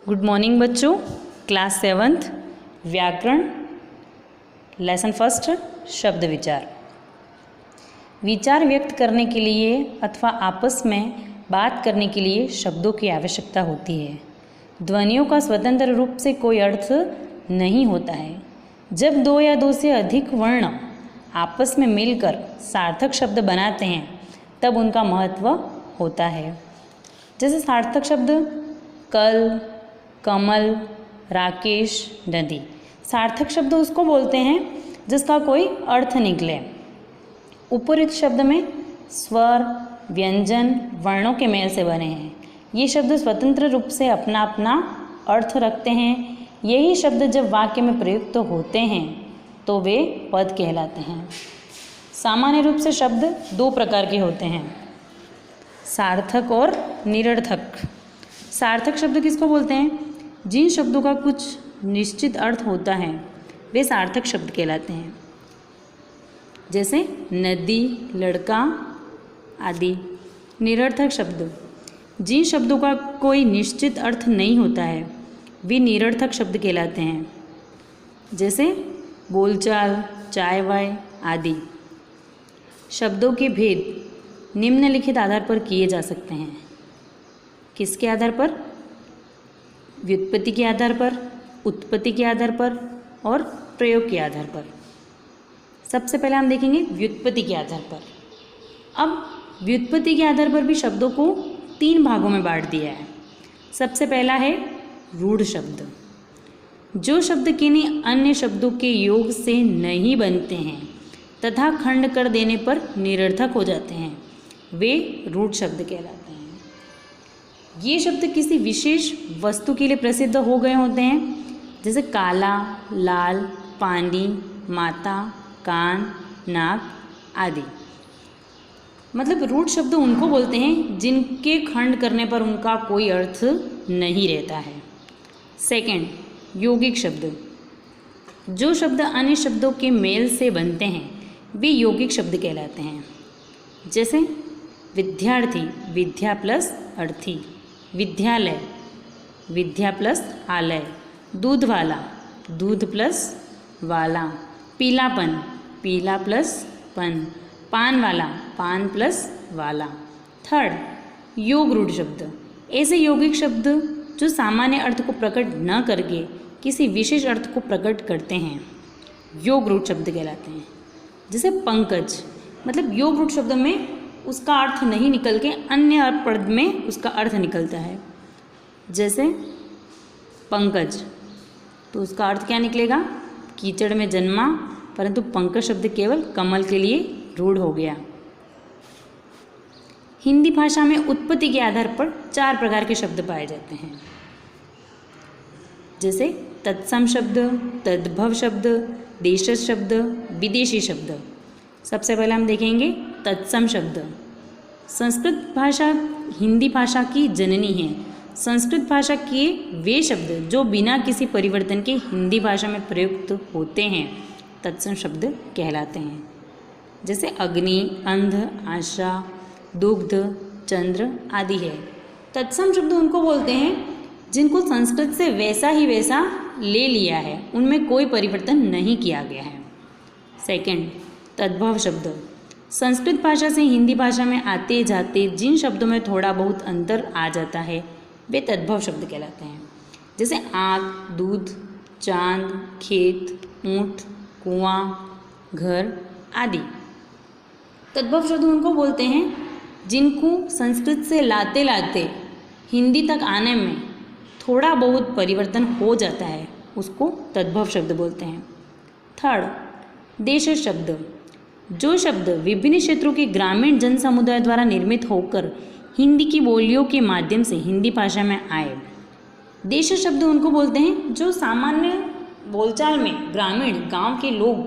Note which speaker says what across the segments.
Speaker 1: Good morning बच्चों। Class 7th व्याकरण lesson first शब्द विचार। विचार व्यक्त करने के लिए अथवा आपस में बात करने के लिए शब्दों की आवश्यकता होती है। ध्वनियों का स्वतंत्र रूप से कोई अर्थ नहीं होता है। जब दो या दो से अधिक वर्ण आपस में मिलकर सार्थक शब्द बनाते हैं तब उनका महत्व होता है। जैसे सार्थक शब्द कल, कमल, राकेश, नदी। सार्थक शब्द उसको बोलते हैं जिसका कोई अर्थ निकले। उपरोक्त शब्द में स्वर, व्यंजन, वर्णों के मेल से बने हैं। ये शब्द स्वतंत्र रूप से अपना अपना अर्थ रखते हैं। यही शब्द जब वाक्य में प्रयुक्त होते हैं तो वे पद कहलाते हैं। सामान्य रूप से शब्द दो प्रकार के होते हैं, सार्थक और निरर्थक। सार्थक शब्द किसको बोलते हैं? जिन शब्दों का कुछ निश्चित अर्थ होता है वे सार्थक शब्द कहलाते हैं। जैसे नदी, लड़का आदि। निरर्थक शब्द जिन शब्दों का कोई निश्चित अर्थ नहीं होता है वे निरर्थक शब्द कहलाते हैं। जैसे बोलचाल, चाय वाय आदि। शब्दों के भेद निम्नलिखित आधार पर किए जा सकते हैं। किसके आधार पर? व्युत्पत्ति के आधार पर, उत्पत्ति के आधार पर और प्रयोग के आधार पर। सबसे पहले हम देखेंगे व्युत्पत्ति के आधार पर। अब व्युत्पत्ति के आधार पर भी शब्दों को 3 भागों में बांट दिया है। सबसे पहला है रूढ़ शब्द। जो शब्द किन्हीं अन्य शब्दों के योग से नहीं बनते हैं तथा खंड कर देने पर निरर्थक हो जाते हैं, वे रूढ़ शब्द कहलाते हैं। ये शब्द किसी विशेष वस्तु के लिए प्रसिद्ध हो गए होते हैं, जैसे काला, लाल, पानी, माता, कान, नाक आदि। मतलब रूढ़ शब्द उनको बोलते हैं जिनके खंड करने पर उनका कोई अर्थ नहीं रहता है। सेकंड, यौगिक शब्द। जो शब्द अन्य शब्दों के मेल से बनते हैं वे यौगिक शब्द कहलाते हैं। जैसे विद्यार्थी, विद्या प्लस अर्थी। विद्यालय, विद्या प्लस आलय। दूध वाला, दूध प्लस वाला। पीलापन, पीला प्लस पन। पान वाला, पान प्लस वाला। थर्ड, योग रूढ़ शब्द। ऐसे यौगिक शब्द जो सामान्य अर्थ को प्रकट न करके किसी विशेष अर्थ को प्रकट करते हैं योग रूढ़ शब्द कहलाते हैं। जैसे पंकज, मतलब योग रूढ़ शब्द में उसका अर्थ नहीं निकल के अन्य पद में उसका अर्थ निकलता है। जैसे पंकज, तो उसका अर्थ क्या निकलेगा? कीचड़ में जन्मा, परंतु पंकज शब्द केवल कमल के लिए रूढ़ हो गया। हिंदी भाषा में उत्पत्ति के आधार पर 4 प्रकार के शब्द पाए जाते हैं। जैसे तत्सम शब्द, तद्भव शब्द, देशज शब्द, विदेशी शब्द। सबसे पहले हम देखेंगे तत्सम शब्द। संस्कृत भाषा हिंदी भाषा की जननी है। संस्कृत भाषा के वे शब्द जो बिना किसी परिवर्तन के हिंदी भाषा में प्रयुक्त होते हैं तत्सम शब्द कहलाते हैं। जैसे अग्नि, अंध, आशा, दुग्ध, चंद्र आदि है। तत्सम शब्द उनको बोलते हैं जिनको संस्कृत से वैसा ही वैसा ले लिया है, उनमें कोई परिवर्तन नहीं किया गया है। सेकंड, तद्भव शब्द। संस्कृत भाषा से हिंदी भाषा में आते जाते जिन शब्दों में थोड़ा बहुत अंतर आ जाता है वे तद्भव शब्द कहलाते हैं। जैसे आँख, दूध, चांद, खेत, ऊँट, कुआं, घर आदि। तद्भव शब्द उनको बोलते हैं जिनको संस्कृत से लाते लाते हिंदी तक आने में थोड़ा बहुत परिवर्तन हो जाता है, उसको तद्भव शब्द बोलते हैं। थर्ड, देशज शब्द। जो शब्द विभिन्न क्षेत्रों के ग्रामीण जन समुदाय द्वारा निर्मित होकर हिंदी की बोलियों के माध्यम से हिंदी भाषा में आए। देशज शब्द उनको बोलते हैं जो सामान्य बोलचाल में ग्रामीण गांव के लोग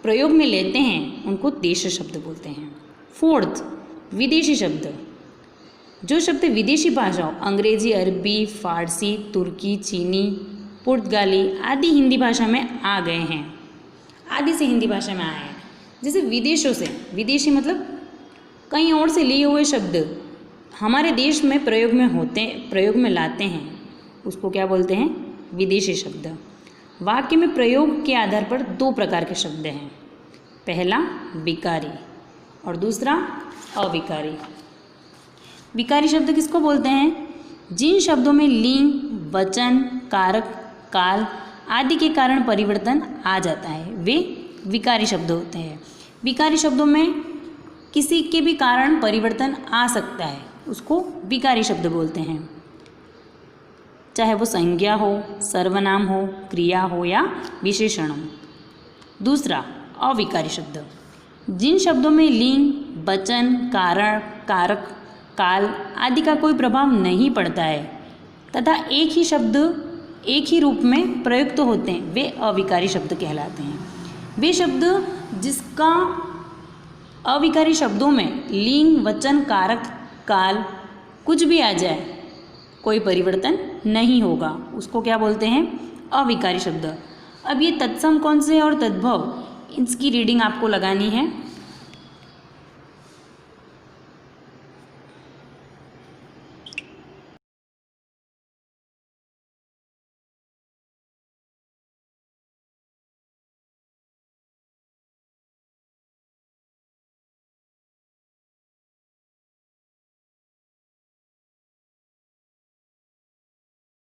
Speaker 1: प्रयोग में लेते हैं, उनको देशज शब्द बोलते हैं। फोर्थ, विदेशी शब्द। जो शब्द विदेशी भाषाओं अंग्रेजी, अरबी, फारसी, तुर्की, चीनी, पुर्तगाली आदि हिंदी भाषा में आ गए हैं, आदि से हिंदी भाषा में आए हैं। जैसे विदेशों से, विदेशी मतलब कहीं और से लिए हुए शब्द हमारे देश में प्रयोग में लाते हैं, उसको क्या बोलते हैं? विदेशी शब्द। वाक्य में प्रयोग के आधार पर दो प्रकार के शब्द हैं, पहला विकारी और दूसरा अविकारी। विकारी शब्द किसको बोलते हैं? जिन शब्दों में लिंग, वचन, कारक, काल आदि के कारण परिवर्तन आ जाता है वे विकारी शब्द होते हैं। विकारी शब्दों में किसी के भी कारण परिवर्तन आ सकता है, उसको विकारी शब्द बोलते हैं, चाहे वो संज्ञा हो, सर्वनाम हो, क्रिया हो या विशेषण हो। दूसरा अविकारी शब्द, जिन शब्दों में लिंग, वचन, कारण, कारक, काल आदि का कोई प्रभाव नहीं पड़ता है तथा एक ही शब्द एक ही रूप में प्रयुक्त होते हैं, वे अविकारी शब्द कहलाते हैं। वे शब्द जिसका अविकारी शब्दों में लिंग, वचन, कारक, काल कुछ भी आ जाए, कोई परिवर्तन नहीं होगा, उसको क्या बोलते हैं? अविकारी शब्द। अब ये तत्सम कौन से और तद्भव, इसकी रीडिंग आपको लगानी है।